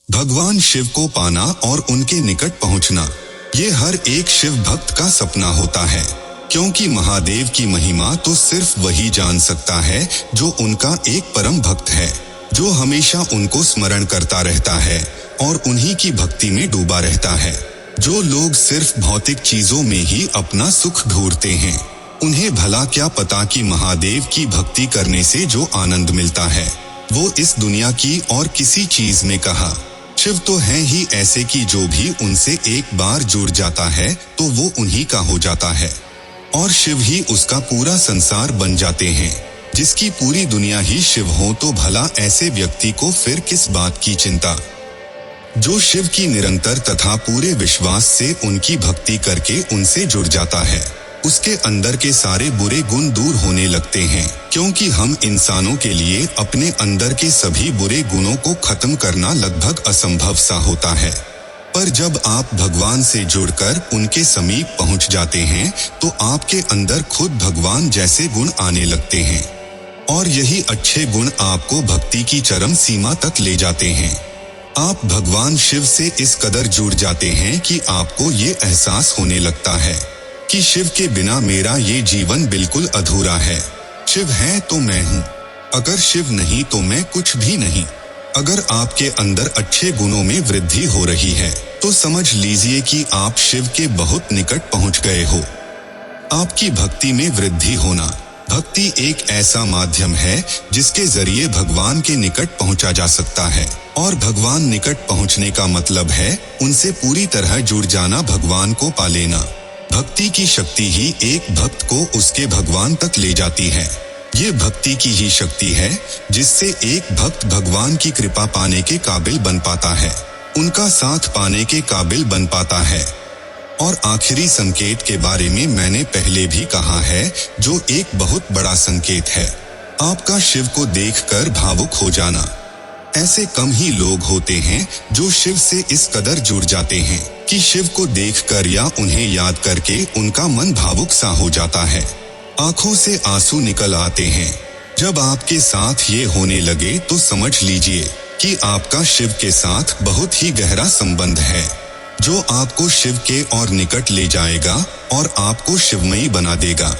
भगवान शिव को पाना और उनके निकट पहुंचना, ये हर एक शिव भक्त का सपना होता है, क्योंकि महादेव की महिमा तो सिर्फ वही जान सकता है जो उनका एक परम भक्त है, जो हमेशा उनको स्मरण करता रहता है और उन्हीं की भक्ति में डूबा रहता है। जो लोग सिर्फ भौतिक चीजों में ही अपना सुख ढूंढते हैं, उन्हें भला क्या पता कि महादेव की भक्ति करने से जो आनंद मिलता है वो इस दुनिया की और किसी चीज में कहा। शिव तो है ही ऐसे कि जो भी उनसे एक बार जुड़ जाता है तो वो उन्हीं का हो जाता है, और शिव ही उसका पूरा संसार बन जाते हैं। जिसकी पूरी दुनिया ही शिव हो तो भला ऐसे व्यक्ति को फिर किस बात की चिंता। जो शिव की निरंतर तथा पूरे विश्वास से उनकी भक्ति करके उनसे जुड़ जाता है, उसके अंदर के सारे बुरे गुण दूर होने लगते हैं, क्योंकि हम इंसानों के लिए अपने अंदर के सभी बुरे गुणों को खत्म करना लगभग असंभव सा होता है। पर जब आप भगवान से जुड़कर उनके समीप पहुंच जाते हैं तो आपके अंदर खुद भगवान जैसे गुण आने लगते हैं, और यही अच्छे गुण आपको भक्ति की चरम सीमा तक ले जाते हैं। आप भगवान शिव से इस कदर जुड़ जाते हैं कि आपको ये एहसास होने लगता है कि शिव के बिना मेरा ये जीवन बिल्कुल अधूरा है। शिव है तो मैं हूँ, अगर शिव नहीं तो मैं कुछ भी नहीं। अगर आपके अंदर अच्छे गुणों में वृद्धि हो रही है तो समझ लीजिए कि आप शिव के बहुत निकट पहुँच गए हो। आपकी भक्ति में वृद्धि होना, भक्ति एक ऐसा माध्यम है जिसके जरिए भगवान के निकट पहुंचा जा सकता है, और भगवान निकट पहुंचने का मतलब है उनसे पूरी तरह जुड़ जाना, भगवान को पा लेना। भक्ति की शक्ति ही एक भक्त को उसके भगवान तक ले जाती है। ये भक्ति की ही शक्ति है जिससे एक भक्त भगवान की कृपा पाने के काबिल बन पाता है, उनका साथ पाने के काबिल बन पाता है। और आखिरी संकेत के बारे में मैंने पहले भी कहा है, जो एक बहुत बड़ा संकेत है, आपका शिव को देखकर भावुक हो जाना। ऐसे कम ही लोग होते हैं जो शिव से इस कदर जुड़ जाते हैं कि शिव को देखकर या उन्हें याद करके उनका मन भावुक सा हो जाता है, आंखों से आंसू निकल आते हैं। जब आपके साथ ये होने लगे तो समझ लीजिए कि आपका शिव के साथ बहुत ही गहरा संबंध है, जो आपको शिव के और निकट ले जाएगा और आपको शिवमयी बना देगा।